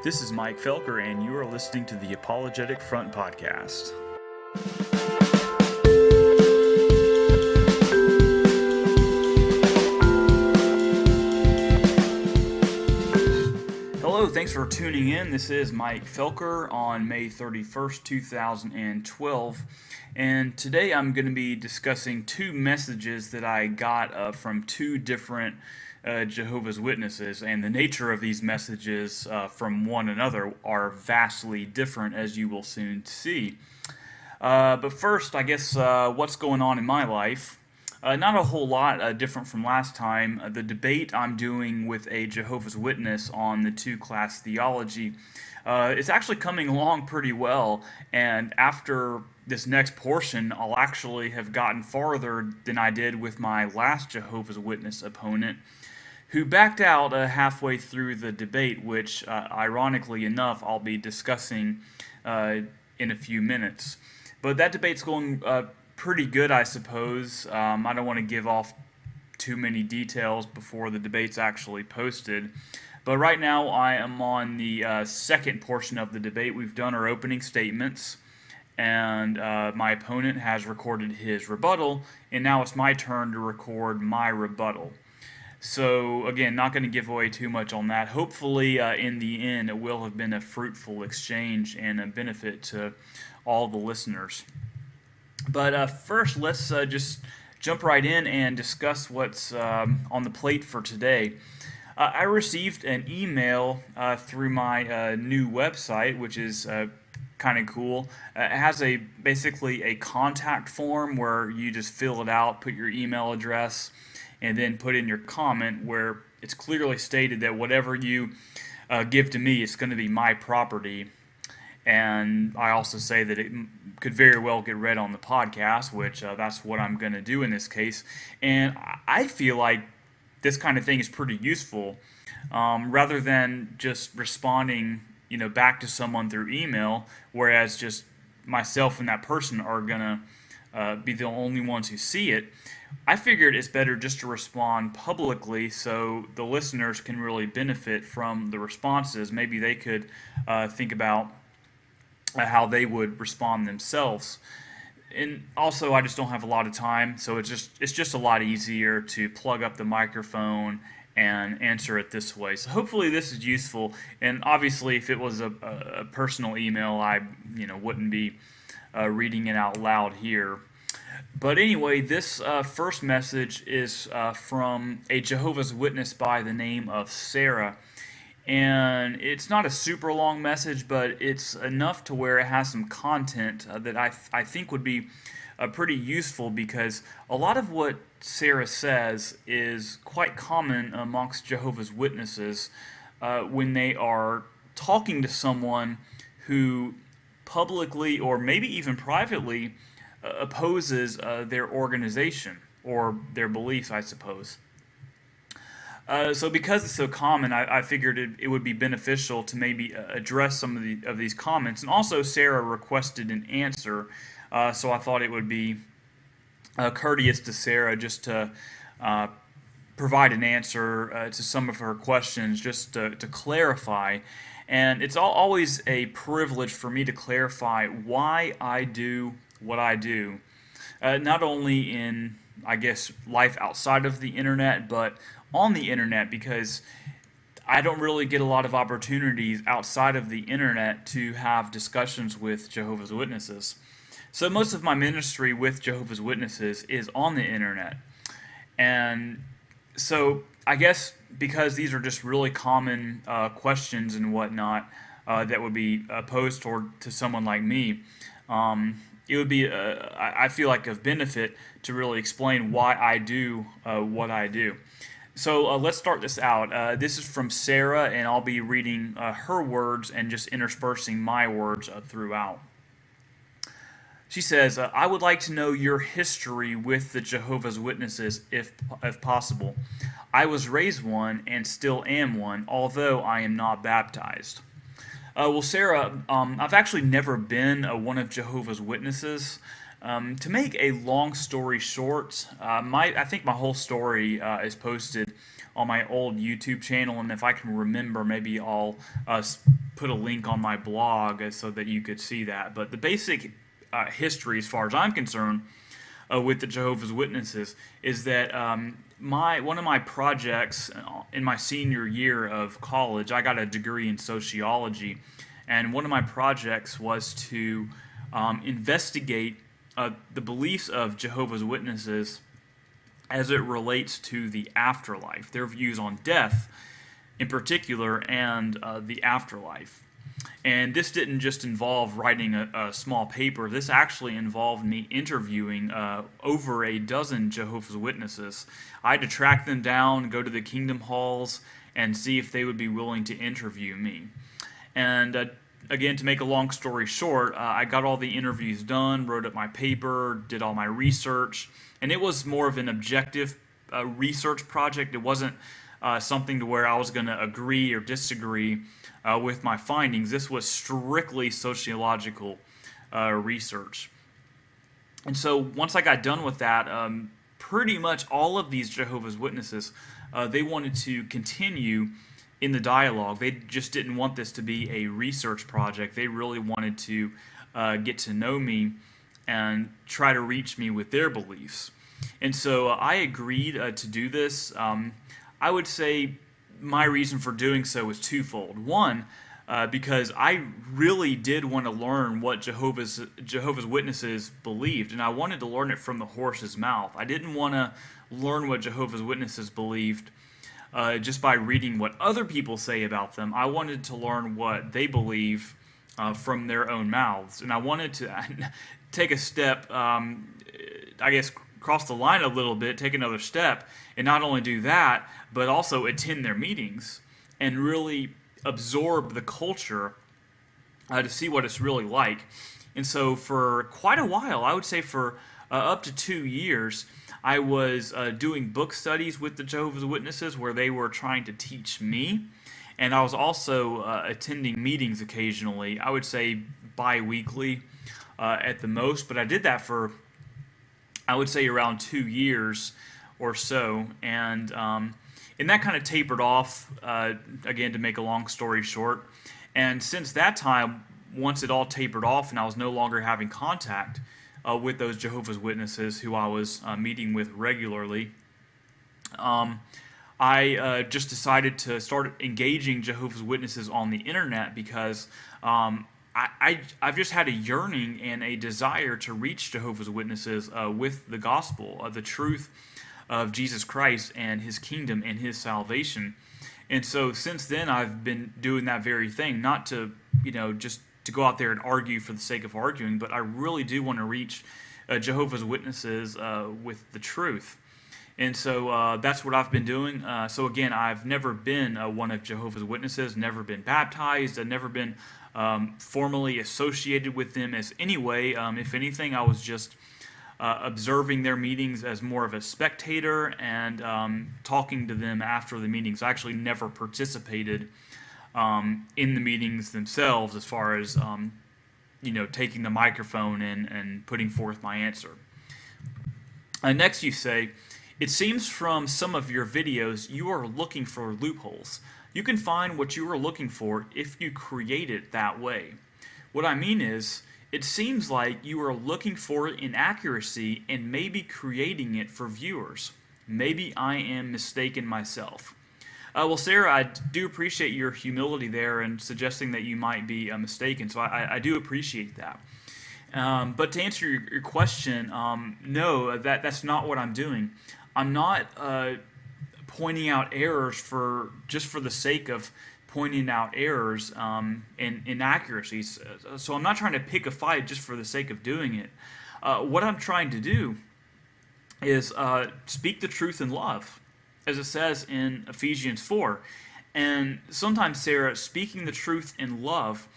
This is Mike Felker, and you are listening to the Apologetic Front Podcast. Hello, thanks for tuning in. This is Mike Felker on May 31st, 2012. And today I'm going to be discussing two messages that I got from two different Jehovah's Witnesses, and the nature of these messages from one another are vastly different, as you will soon see. But first, I guess what's going on in my life. Not a whole lot different from last time. The debate I'm doing with a Jehovah's Witness on the two-class theology is actually coming along pretty well, and after this next portion, I'll actually have gotten farther than I did with my last Jehovah's Witness opponent, who backed out halfway through the debate, which, ironically enough, I'll be discussing in a few minutes. But that debate's going pretty good, I suppose. I don't want to give off too many details before the debate's actually posted. But right now, I am on the second portion of the debate. We've done our opening statements, and my opponent has recorded his rebuttal, and now it's my turn to record my rebuttal. So, again, not going to give away too much on that. Hopefully, in the end, it will have been a fruitful exchange and a benefit to all the listeners. But first, let's just jump right in and discuss what's on the plate for today. I received an email through my new website, which is kind of cool. It has basically a contact form where you just fill it out, put your email address, and then put in your comment where it's clearly stated that whatever you give to me is going to be my property. And I also say that it could very well get read on the podcast, which that's what I'm going to do in this case. And I feel like this kind of thing is pretty useful, rather than just responding, back to someone through email, whereas just myself and that person are going to be the only ones who see it. I figured it's better just to respond publicly so the listeners can really benefit from the responses. Maybe they could think about how they would respond themselves. And also, I just don't have a lot of time, so it's just a lot easier to plug up the microphone and answer it this way. So hopefully this is useful. And obviously, if it was a personal email, I wouldn't be reading it out loud here. But anyway, this first message is from a Jehovah's Witness by the name of Sarah. And it's not a super long message, but it's enough to where it has some content that I think would be pretty useful, because a lot of what Sarah says is quite common amongst Jehovah's Witnesses when they are talking to someone who publicly or maybe even privately opposes their organization or their beliefs, I suppose. So because it's so common, I figured it would be beneficial to maybe address some of these comments. And also, Sarah requested an answer, so I thought it would be courteous to Sarah just to provide an answer to some of her questions, just to clarify. And it's always a privilege for me to clarify why I do what I do, not only in, I guess, life outside of the internet, but on the internet, because I don't really get a lot of opportunities outside of the internet to have discussions with Jehovah's Witnesses. So most of my ministry with Jehovah's Witnesses is on the internet. And so I guess because these are just really common questions and whatnot that would be posed to someone like me, it would be, I feel like, of benefit to really explain why I do what I do. So let's start this out. This is from Sarah, and I'll be reading her words and just interspersing my words throughout. She says, I would like to know your history with the Jehovah's Witnesses, if possible. I was raised one and still am one, although I am not baptized. Well, Sarah, I've actually never been one of Jehovah's Witnesses. To make a long story short, I think my whole story is posted on my old YouTube channel, and if I can remember, maybe I'll put a link on my blog so that you could see that. But the basic history, as far as I'm concerned, with the Jehovah's Witnesses is that one of my projects in my senior year of college, I got a degree in sociology, and one of my projects was to investigate the beliefs of Jehovah's Witnesses as it relates to the afterlife, their views on death in particular, and the afterlife. And this didn't just involve writing a small paper. This actually involved me interviewing over a dozen Jehovah's Witnesses. I had to track them down, go to the kingdom halls, and see if they would be willing to interview me. And again, to make a long story short, I got all the interviews done, wrote up my paper, did all my research, and it was more of an objective research project. It wasn't something to where I was going to agree or disagree with my findings. This was strictly sociological research. And so once I got done with that, pretty much all of these Jehovah's Witnesses, they wanted to continue in the dialogue. They just didn't want this to be a research project. They really wanted to get to know me and try to reach me with their beliefs. And so I agreed to do this. I would say my reason for doing so was twofold. One, because I really did want to learn what Jehovah's Witnesses believed, and I wanted to learn it from the horse's mouth. I didn't want to learn what Jehovah's Witnesses believed just by reading what other people say about them. I wanted to learn what they believe from their own mouths, and I wanted to take a step, I guess, cross the line a little bit, take another step, and not only do that, but also attend their meetings and really absorb the culture to see what it's really like. And so for quite a while, I would say for up to 2 years, I was doing book studies with the Jehovah's Witnesses where they were trying to teach me, and I was also attending meetings occasionally. I would say bi-weekly at the most, but I did that for, I would say, around 2 years or so, and that kind of tapered off, again, to make a long story short. And since that time, once it all tapered off and I was no longer having contact with those Jehovah's Witnesses who I was meeting with regularly, I just decided to start engaging Jehovah's Witnesses on the internet because I've just had a yearning and a desire to reach Jehovah's Witnesses with the gospel, the truth of Jesus Christ and His kingdom and His salvation. And so since then, I've been doing that very thing, not to, just to go out there and argue for the sake of arguing, but I really do want to reach Jehovah's Witnesses with the truth. And so that's what I've been doing. So again, I've never been one of Jehovah's Witnesses, never been baptized, I've never been formally associated with them as any way. If anything, I was just observing their meetings as more of a spectator and talking to them after the meetings. I actually never participated in the meetings themselves as far as taking the microphone and putting forth my answer. Next you say, it seems from some of your videos you are looking for loopholes. You can find what you are looking for if you create it that way. What I mean is, it seems like you are looking for inaccuracy and maybe creating it for viewers. Maybe I am mistaken myself. Well, Sarah, I do appreciate your humility there and suggesting that you might be mistaken, so I do appreciate that. But to answer your question, no, that's not what I'm doing. I'm not pointing out errors just for the sake of pointing out errors and inaccuracies. So I'm not trying to pick a fight just for the sake of doing it. What I'm trying to do is speak the truth in love, as it says in Ephesians 4. And sometimes, Sarah, speaking the truth in love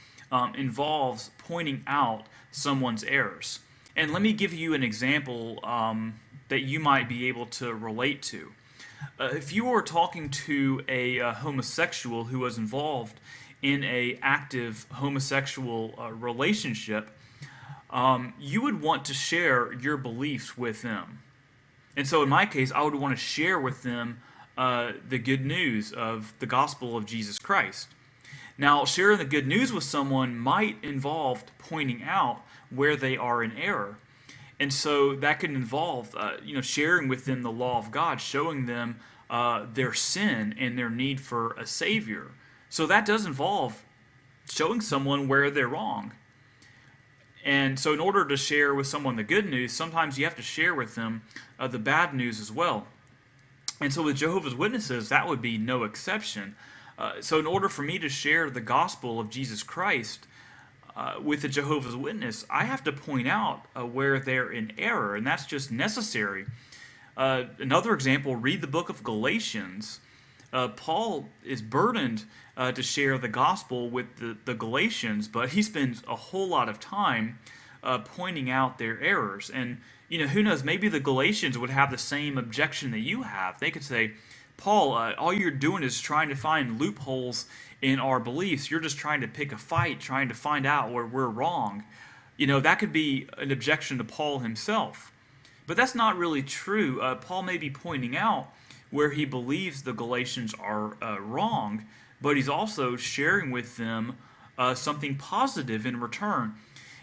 involves pointing out someone's errors. And let me give you an example that you might be able to relate to. If you were talking to a homosexual who was involved in an active homosexual relationship, you would want to share your beliefs with them. And so in my case, I would want to share with them the good news of the gospel of Jesus Christ. Now, sharing the good news with someone might involve pointing out where they are in error. And so that can involve, sharing with them the law of God, showing them their sin and their need for a Savior. So that does involve showing someone where they're wrong. And so in order to share with someone the good news, sometimes you have to share with them the bad news as well. And so with Jehovah's Witnesses, that would be no exception. So in order for me to share the gospel of Jesus Christ with a Jehovah's Witness, I have to point out where they're in error, and that's just necessary. Another example, read the book of Galatians. Paul is burdened to share the gospel with the Galatians, but he spends a whole lot of time pointing out their errors. And who knows, maybe the Galatians would have the same objection that you have. They could say, Paul, all you're doing is trying to find loopholes in our beliefs. You're just trying to pick a fight, trying to find out where we're wrong. That could be an objection to Paul himself. But that's not really true. Paul may be pointing out where he believes the Galatians are wrong, but he's also sharing with them something positive in return.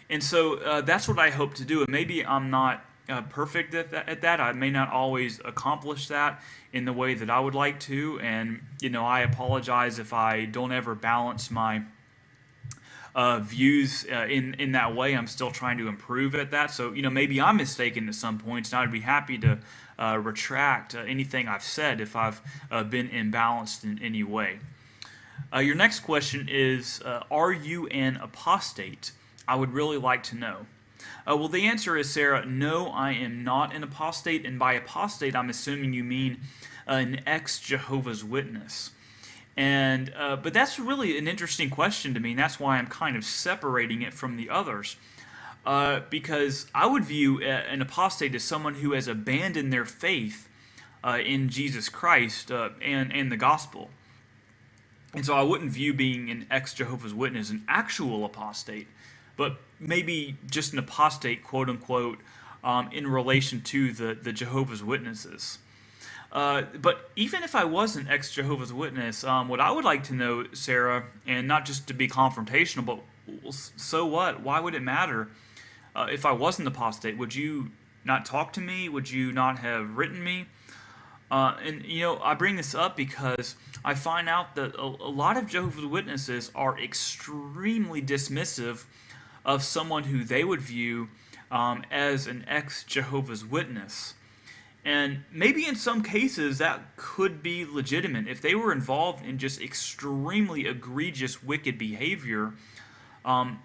And so that's what I hope to do. And maybe I'm not perfect at that. I may not always accomplish that in the way that I would like to. And, I apologize if I don't ever balance my views in that way. I'm still trying to improve at that. So, maybe I'm mistaken at some points, and I'd be happy to retract anything I've said if I've been imbalanced in any way. Your next question is, are you an apostate? I would really like to know. Well, the answer is, Sarah, no, I am not an apostate. And by apostate, I'm assuming you mean an ex-Jehovah's Witness. And but that's really an interesting question to me, and that's why I'm kind of separating it from the others. Because I would view an apostate as someone who has abandoned their faith in Jesus Christ and the gospel. And so I wouldn't view being an ex-Jehovah's Witness an actual apostate, but maybe just an apostate, quote unquote, in relation to the Jehovah's Witnesses. But even if I was an ex-Jehovah's Witness, what I would like to know, Sarah, and not just to be confrontational, but so what? Why would it matter if I was an apostate? Would you not talk to me? Would you not have written me? And I bring this up because I find out that a lot of Jehovah's Witnesses are extremely dismissive of someone who they would view as an ex-Jehovah's Witness. And maybe in some cases that could be legitimate. If they were involved in just extremely egregious, wicked behavior, then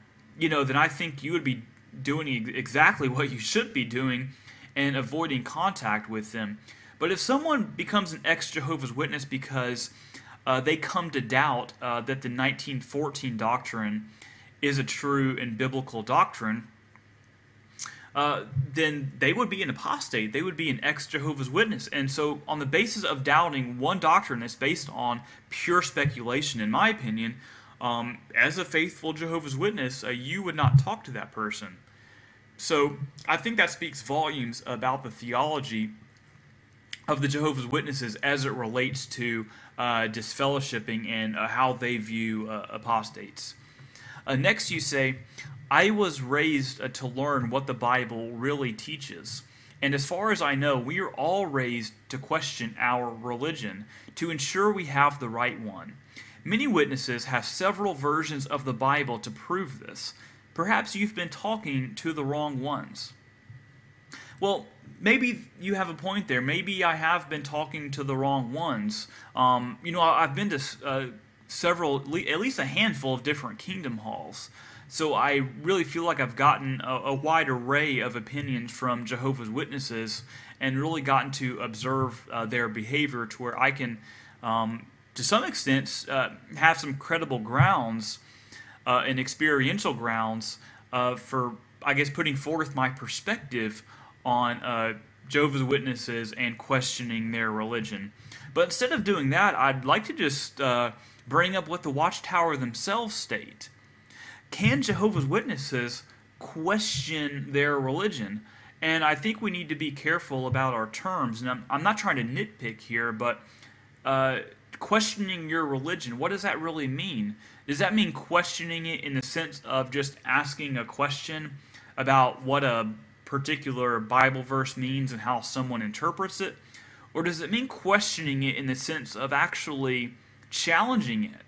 I think you would be doing exactly what you should be doing and avoiding contact with them. But if someone becomes an ex-Jehovah's Witness because they come to doubt that the 1914 doctrine is a true and biblical doctrine, then they would be an apostate. They would be an ex-Jehovah's Witness. And so on the basis of doubting one doctrine that's based on pure speculation, in my opinion, as a faithful Jehovah's Witness, you would not talk to that person. So I think that speaks volumes about the theology of the Jehovah's Witnesses as it relates to disfellowshipping and how they view apostates. Next you say, I was raised to learn what the Bible really teaches. And as far as I know, we are all raised to question our religion, to ensure we have the right one. Many witnesses have several versions of the Bible to prove this. Perhaps you've been talking to the wrong ones. Well, maybe you have a point there. Maybe I have been talking to the wrong ones. I've been to several, at least a handful of different kingdom halls. So I really feel like I've gotten a wide array of opinions from Jehovah's Witnesses and really gotten to observe their behavior to where I can, to some extent, have some credible grounds and experiential grounds for, I guess, putting forth my perspective on Jehovah's Witnesses and questioning their religion. But instead of doing that, I'd like to just bring up what the Watchtower themselves state. Can Jehovah's Witnesses question their religion? And I think we need to be careful about our terms. And I'm not trying to nitpick here, but questioning your religion, what does that really mean? Does that mean questioning it in the sense of just asking a question about what a particular Bible verse means and how someone interprets it? Or does it mean questioning it in the sense of actually challenging it,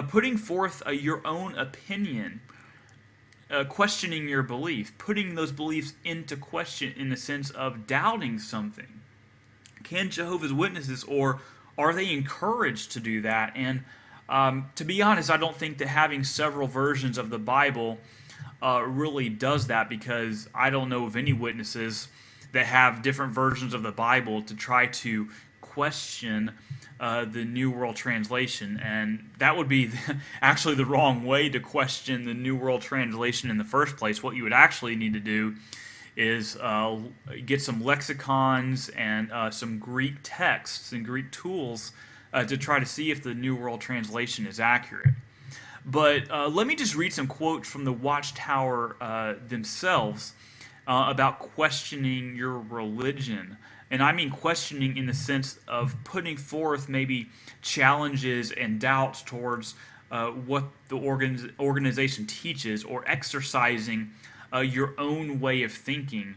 putting forth your own opinion, questioning your belief, putting those beliefs into question in the sense of doubting something? Can Jehovah's Witnesses, or are they encouraged to do that? And to be honest, I don't think that having several versions of the Bible really does that, because I don't know of any witnesses that have different versions of the Bible to try to question the New World Translation. And that would be actually the wrong way to question the New World Translation in the first place. What you would actually need to do is get some lexicons and some Greek texts and Greek tools to try to see if the New World Translation is accurate. But let me just read some quotes from the Watchtower themselves about questioning your religion. And I mean questioning in the sense of putting forth maybe challenges and doubts towards what the organization teaches, or exercising your own way of thinking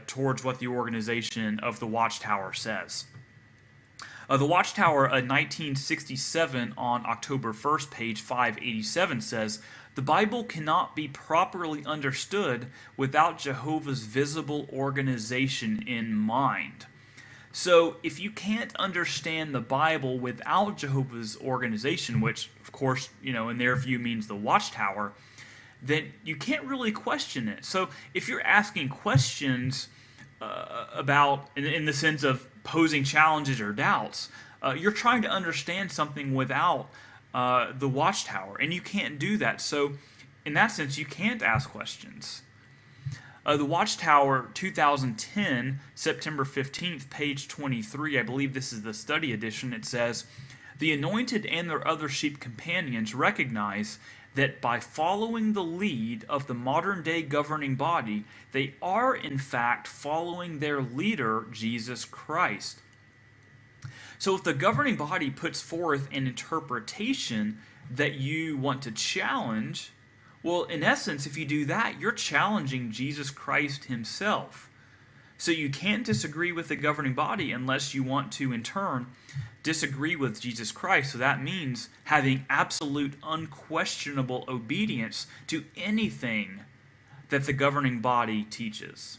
towards what the organization of the Watchtower says. The Watchtower, 1967, on October 1st, page 587, says, "The Bible cannot be properly understood without Jehovah's visible organization in mind." So if you can't understand the Bible without Jehovah's organization, which, of course, in their view means the Watchtower, then you can't really question it. So if you're asking questions about, in the sense of posing challenges or doubts, you're trying to understand something without the Watchtower, and you can't do that. So in that sense, you can't ask questions. The Watchtower, 2010, September 15th, page 23, I believe this is the study edition, it says, "The anointed and their other sheep companions recognize that by following the lead of the modern-day governing body, they are in fact following their leader, Jesus Christ." So if the governing body puts forth an interpretation that you want to challenge, well, in essence, if you do that, you're challenging Jesus Christ himself. So you can't disagree with the governing body unless you want to, in turn, disagree with Jesus Christ. So that means having absolute, unquestionable obedience to anything that the governing body teaches.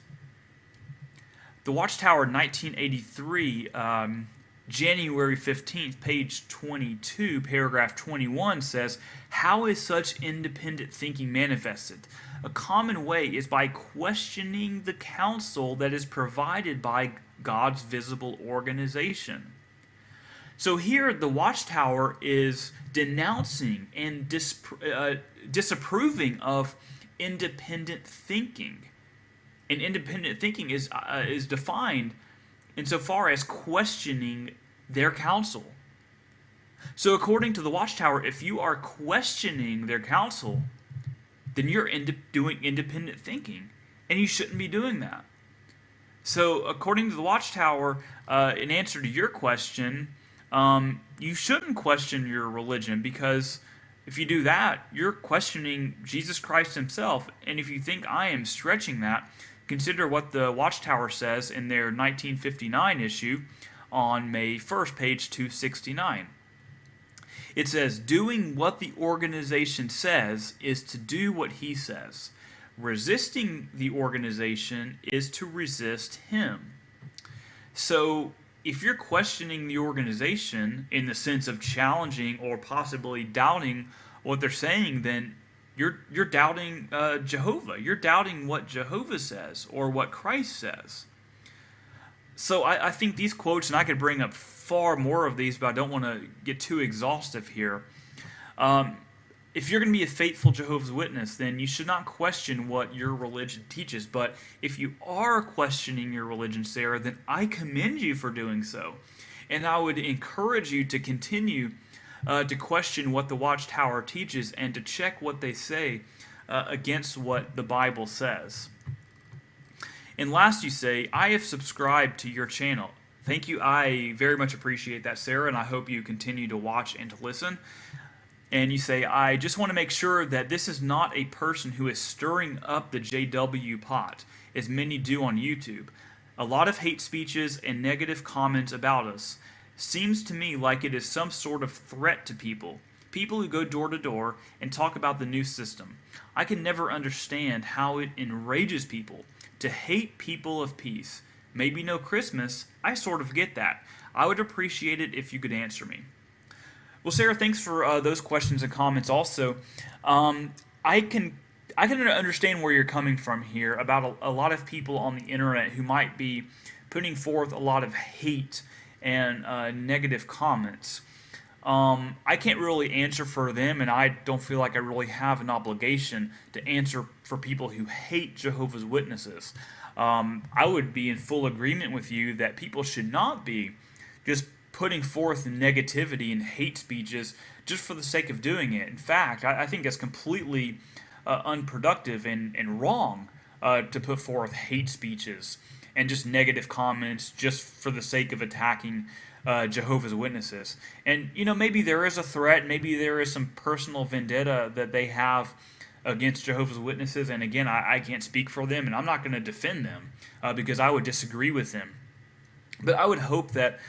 The Watchtower, 1983, January 15th, page 22, paragraph 21 says, "How is such independent thinking manifested? A common way is by questioning the counsel that is provided by God's visible organization." So here the Watchtower is denouncing and disapproving of independent thinking. And independent thinking is defined insofar as questioning their counsel. So according to the Watchtower, if you are questioning their counsel, then you're doing independent thinking, and you shouldn't be doing that. So according to the Watchtower, in answer to your question, you shouldn't question your religion, because if you do that, you're questioning Jesus Christ himself. And if you think I am stretching that, consider what the Watchtower says in their 1959 issue on May 1st, page 269. It says, "Doing what the organization says is to do what he says. Resisting the organization is to resist him." So if you're questioning the organization in the sense of challenging or possibly doubting what they're saying, then you're doubting Jehovah. You're doubting what Jehovah says or what Christ says. So I think these quotes, and I could bring up far more of these, but I don't want to get too exhaustive here. If you're going to be a faithful Jehovah's Witness, then you should not question what your religion teaches. But if you are questioning your religion, Sarah, then I commend you for doing so. And I would encourage you to continue to question what the Watchtower teaches and to check what they say against what the Bible says. And last, you say, "I have subscribed to your channel. Thank you. I very much appreciate that, Sarah, and I hope you continue to watch and to listen. And you say, I just want to make sure that this is not a person who is stirring up the JW pot, as many do on YouTube. A lot of hate speeches and negative comments about us. Seems to me like it is some sort of threat to people. People who go door to door and talk about the new system. I can never understand how it enrages people to hate people of peace. Maybe no Christmas. I sort of get that. I would appreciate it if you could answer me. Well, Sarah, thanks for those questions and comments. Also, I can understand where you're coming from here about a lot of people on the internet who might be putting forth a lot of hate and negative comments. I can't really answer for them, and I don't feel like I really have an obligation to answer for people who hate Jehovah's Witnesses. I would be in full agreement with you that people should not be just putting forth negativity and hate speeches just for the sake of doing it. In fact, I think it's completely unproductive and wrong to put forth hate speeches and just negative comments just for the sake of attacking Jehovah's Witnesses. And, maybe there is a threat, maybe there is some personal vendetta that they have against Jehovah's Witnesses, and again, I can't speak for them, and I'm not going to defend them because I would disagree with them. But I would hope that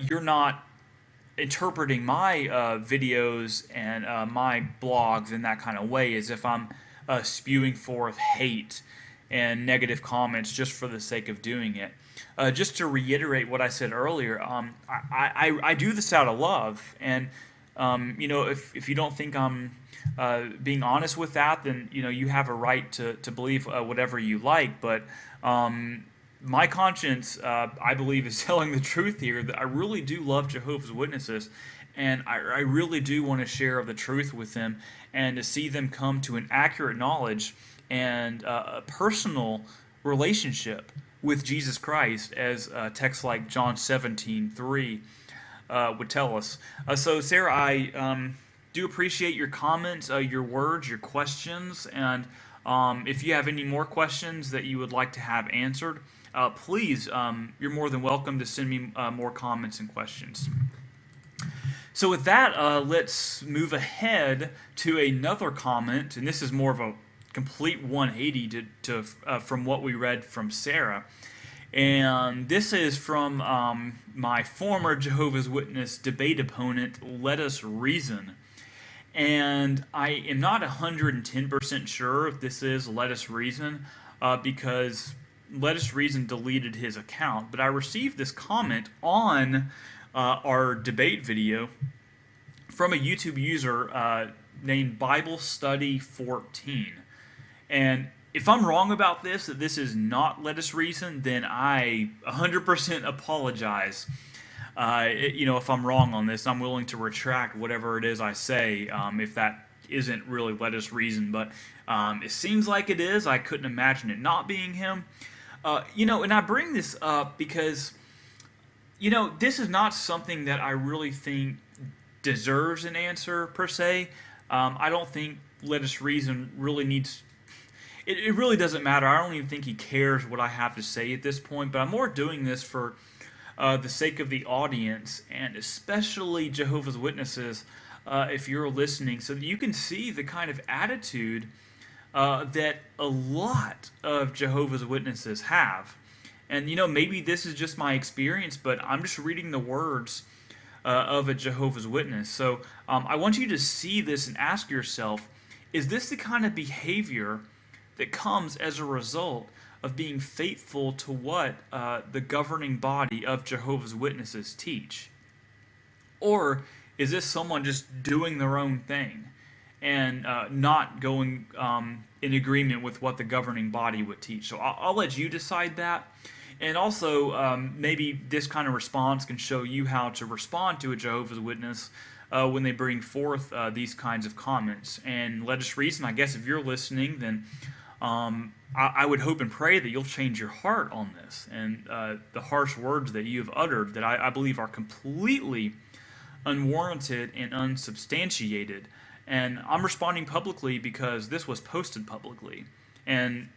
you're not interpreting my videos and my blogs in that kind of way as if I'm spewing forth hate and negative comments just for the sake of doing it. Just to reiterate what I said earlier, I do this out of love, and if you don't think I'm being honest with that, then you have a right to believe whatever you like. But my conscience, I believe, is telling the truth here. That I really do love Jehovah's Witnesses, and I really do want to share the truth with them and to see them come to an accurate knowledge and a personal relationship with Jesus Christ, as texts like John 17:3 would tell us. So, Sarah, I do appreciate your comments, your words, your questions, and if you have any more questions that you would like to have answered, please, you're more than welcome to send me more comments and questions. So with that, let's move ahead to another comment, and this is more of a complete 180 from what we read from Sarah. And this is from my former Jehovah's Witness debate opponent, Letusreason. And I am not 110% sure if this is Letusreason because Letusreason deleted his account. But I received this comment on our debate video from a YouTube user named Bible Study 14. And if I'm wrong about this, that this is not Letusreason, then I 100% apologize. If I'm wrong on this, I'm willing to retract whatever it is I say if that isn't really Letusreason. But it seems like it is. I couldn't imagine it not being him. And I bring this up because, this is not something that I really think deserves an answer, per se. I don't think Letusreason really needs... It really doesn't matter. I don't even think he cares what I have to say at this point, but I'm more doing this for the sake of the audience, and especially Jehovah's Witnesses, if you're listening, so that you can see the kind of attitude that a lot of Jehovah's Witnesses have. And, maybe this is just my experience, but I'm just reading the words of a Jehovah's Witness. So I want you to see this and ask yourself, is this the kind of behavior that comes as a result of being faithful to what the governing body of Jehovah's Witnesses teach? Or is this someone just doing their own thing and not going in agreement with what the governing body would teach? So I'll let you decide that. And also, maybe this kind of response can show you how to respond to a Jehovah's Witness when they bring forth these kinds of comments. And Letusreason, I guess if you're listening, then I would hope and pray that you'll change your heart on this. And the harsh words that you have uttered that I believe are completely unwarranted and unsubstantiated. And I'm responding publicly because this was posted publicly. And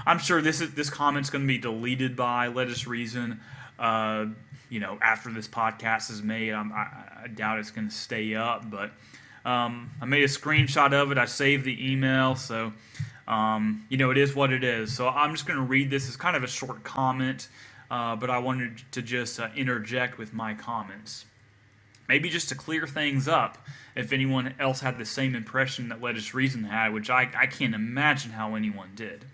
I'm sure this comment's going to be deleted by Letusreason. after this podcast is made. I doubt it's going to stay up, but I made a screenshot of it. I saved the email, so it is what it is. So I'm just going to read this as kind of a short comment, but I wanted to just interject with my comments. Maybe just to clear things up, if anyone else had the same impression that Letusreason had, which I can't imagine how anyone did.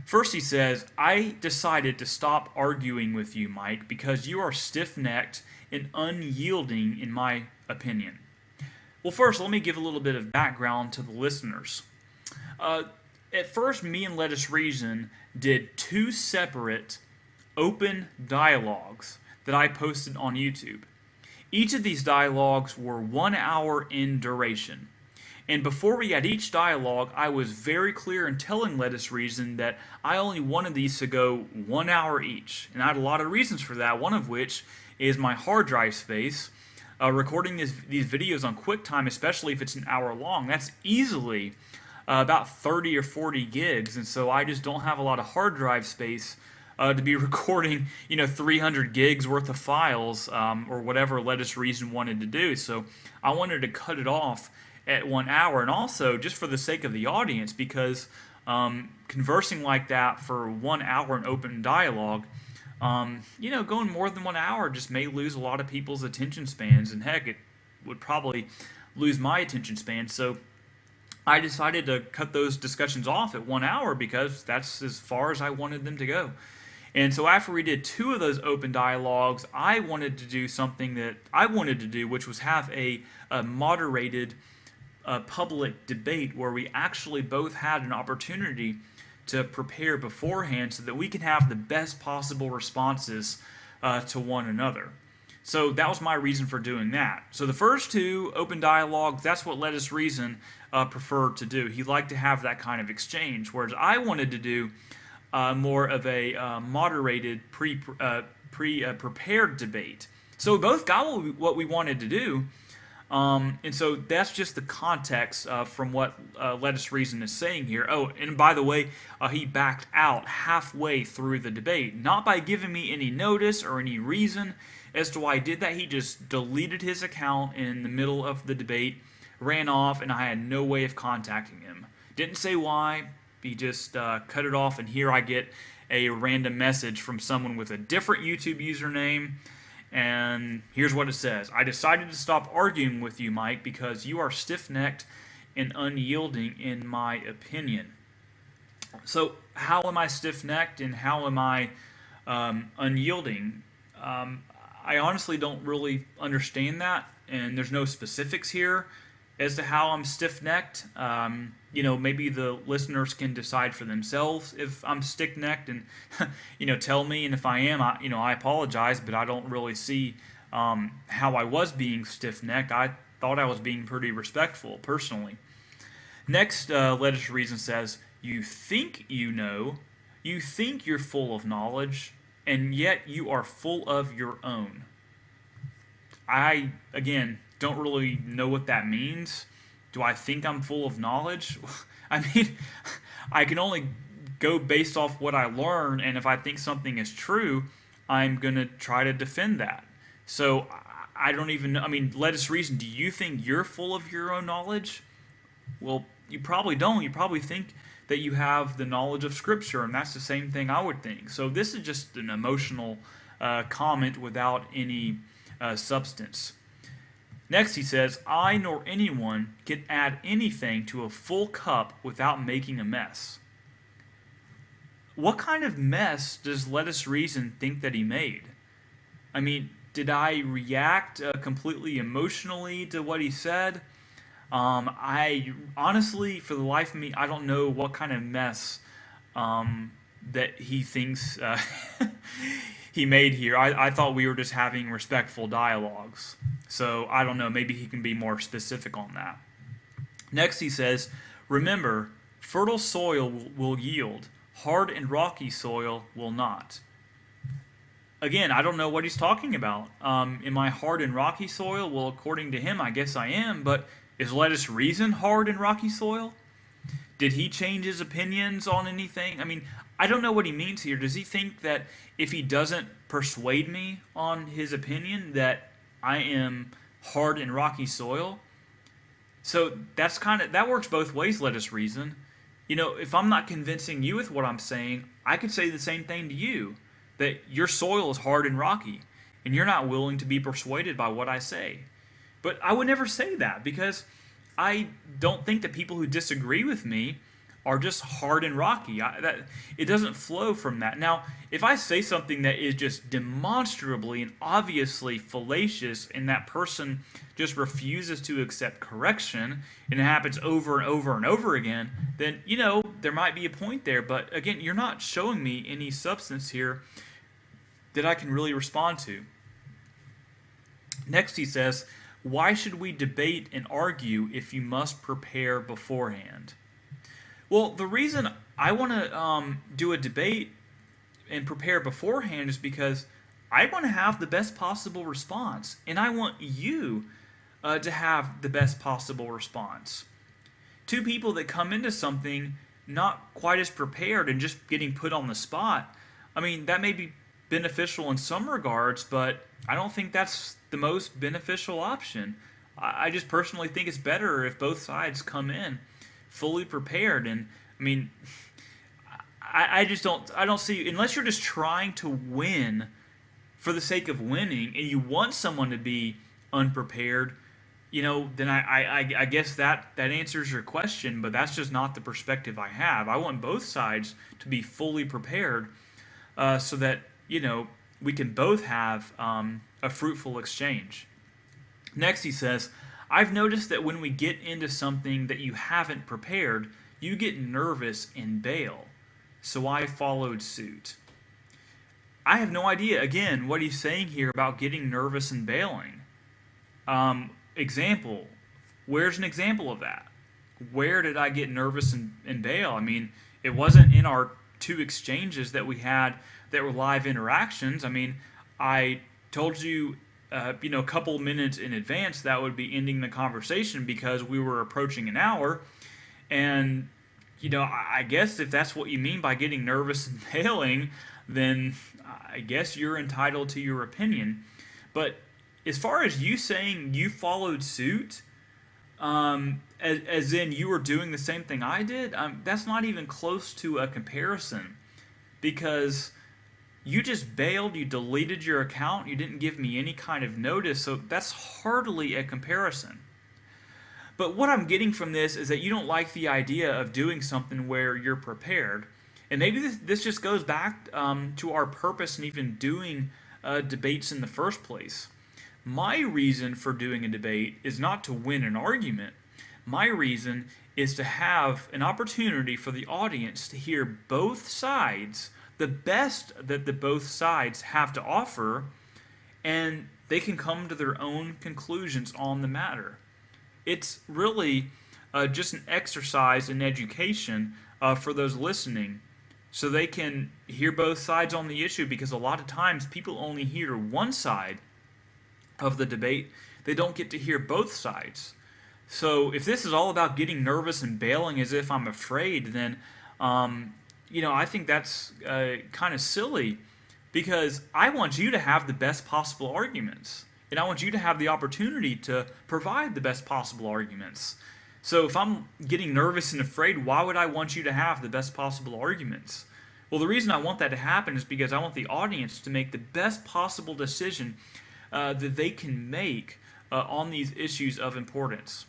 First he says, I decided to stop arguing with you, Mike, because you are stiff-necked and unyielding in my opinion. Well, first, let me give a little bit of background to the listeners. At first, me and Letusreason did 2 separate open dialogues that I posted on YouTube. Each of these dialogues were 1 hour in duration. And before we had each dialogue, I was very clear in telling Letusreason that I only wanted these to go 1 hour each. And I had a lot of reasons for that, one of which is my hard drive space. Recording these videos on QuickTime, especially if it's an hour long, that's easily about 30 or 40 gigs. And so I just don't have a lot of hard drive space to be recording, 300 gigs worth of files or whatever Letusreason wanted to do. So I wanted to cut it off at 1 hour, and also just for the sake of the audience, because conversing like that for 1 hour in open dialogue, going more than 1 hour just may lose a lot of people's attention spans, and heck, it would probably lose my attention span. So I decided to cut those discussions off at 1 hour because that's as far as I wanted them to go. And so after we did 2 of those open dialogues, I wanted to do something that I wanted to do, which was have a moderated public debate where we actually both had an opportunity to prepare beforehand so that we can have the best possible responses to one another. So that was my reason for doing that. So the first 2 open dialogues, that's what Letusreason preferred to do. He liked to have that kind of exchange, whereas I wanted to do more of a moderated, prepared debate. So we both got what we wanted to do, and so that's just the context from what Letusreason is saying here. Oh, and by the way, he backed out halfway through the debate, not by giving me any notice or any reason as to why he did that. He just deleted his account in the middle of the debate, ran off, and I had no way of contacting him. Didn't say why. He just cut it off, and here I get a random message from someone with a different YouTube username, and here's what it says. I decided to stop arguing with you, Mike, because you are stiff-necked and unyielding in my opinion. So how am I stiff-necked and how am I unyielding? I honestly don't really understand that, and there's no specifics here as to how I'm stiff-necked. Maybe the listeners can decide for themselves if I'm stiff-necked and, tell me. And if I am, I apologize, but I don't really see how I was being stiff-necked. I thought I was being pretty respectful, personally. Next, Letusreason says, you think you know, you think you're full of knowledge, and yet you are full of your own. I, again, don't really know what that means. Do I think I'm full of knowledge? I mean, I can only go based off what I learn, and if I think something is true, I'm going to try to defend that. So I don't even know. I mean, Letusreason, do you think you're full of your own knowledge? Well, you probably don't. You probably think that you have the knowledge of Scripture, and that's the same thing I would think. So this is just an emotional comment without any substance. Next he says, I nor anyone can add anything to a full cup without making a mess. What kind of mess does Letusreason think that he made? I mean, did I react completely emotionally to what he said? I honestly, for the life of me, I don't know what kind of mess that he thinks he made here. I thought we were just having respectful dialogues. So I don't know, maybe he can be more specific on that. Next he says, remember, fertile soil will yield, hard and rocky soil will not. Again, I don't know what he's talking about. Am I hard and rocky soil? Well, according to him, I guess I am, but is Letusreason hard and rocky soil? Did he change his opinions on anything? I mean, I don't know what he means here. Does he think that if he doesn't persuade me on his opinion that I am hard and rocky soil? So that works both ways, let us reason. If I'm not convincing you with what I'm saying, I could say the same thing to you, that your soil is hard and rocky, and you're not willing to be persuaded by what I say. But I would never say that, because I don't think that people who disagree with me are just hard and rocky. It doesn't flow from that. Now, if I say something that is just demonstrably and obviously fallacious, and that person just refuses to accept correction, and it happens over and over and over again, then, there might be a point there. But again, you're not showing me any substance here that I can really respond to. Next he says, why should we debate and argue if you must prepare beforehand? Well, the reason I want to do a debate and prepare beforehand is because I want to have the best possible response, and I want you to have the best possible response. Two people that come into something not quite as prepared and just getting put on the spot, that may be beneficial in some regards, but I don't think that's the most beneficial option. I just personally think it's better if both sides come in fully prepared. And I don't see, unless you're just trying to win for the sake of winning and you want someone to be unprepared, then I guess that answers your question, but that's just not the perspective I have. I want both sides to be fully prepared so that we can both have a fruitful exchange. Next he says, I've noticed that when we get into something that you haven't prepared, you get nervous and bail. So I followed suit. I have no idea, again, what he's saying here about getting nervous and bailing. Example. Where's an example of that? Where did I get nervous and bail? It wasn't in our two exchanges that we had that were live interactions. I told you a couple minutes in advance that would be ending the conversation because we were approaching an hour. And, I guess if that's what you mean by getting nervous and bailing, then I guess you're entitled to your opinion. But as far as you saying you followed suit, as in you were doing the same thing I did, that's not even close to a comparison, because you just bailed, you deleted your account, you didn't give me any kind of notice, so that's hardly a comparison. But what I'm getting from this is that you don't like the idea of doing something where you're prepared. And maybe this just goes back to our purpose in even doing debates in the first place. My reason for doing a debate is not to win an argument. My reason is to have an opportunity for the audience to hear both sides, the best that the both sides have to offer, and they can come to their own conclusions on the matter. It's really just an exercise in education for those listening, so they can hear both sides on the issue, because a lot of times people only hear one side of the debate. They don't get to hear both sides. So if this is all about getting nervous and bailing as if I'm afraid, then I think that's kind of silly, because I want you to have the best possible arguments, and I want you to have the opportunity to provide the best possible arguments. So if I'm getting nervous and afraid, why would I want you to have the best possible arguments? Well, the reason I want that to happen is because I want the audience to make the best possible decision that they can make on these issues of importance.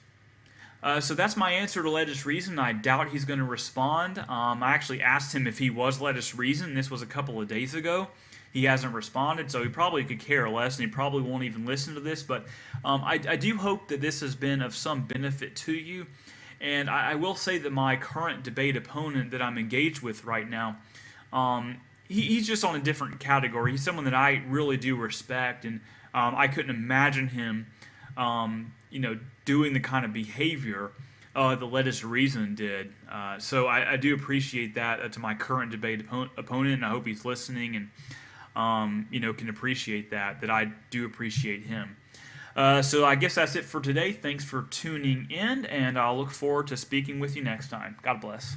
So that's my answer to Let Us Reason. I doubt he's going to respond. I actually asked him if he was Let Us Reason. This was a couple of days ago. He hasn't responded, so he probably could care less, and he probably won't even listen to this. But I do hope that this has been of some benefit to you. And I will say that my current debate opponent that I'm engaged with right now, he's just on a different category. He's someone that I really do respect, and I couldn't imagine him doing the kind of behavior that Let Us Reason did. So I do appreciate that to my current debate opponent, and I hope he's listening and can appreciate that I do appreciate him. So I guess that's it for today. Thanks for tuning in, and I'll look forward to speaking with you next time. God bless.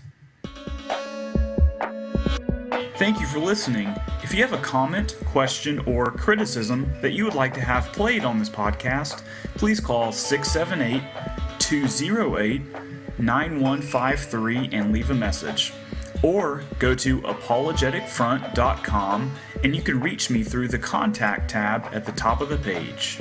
Thank you for listening. If you have a comment, question, or criticism that you would like to have played on this podcast, please call 678-208-9153 and leave a message. Or go to apologeticfront.com and you can reach me through the contact tab at the top of the page.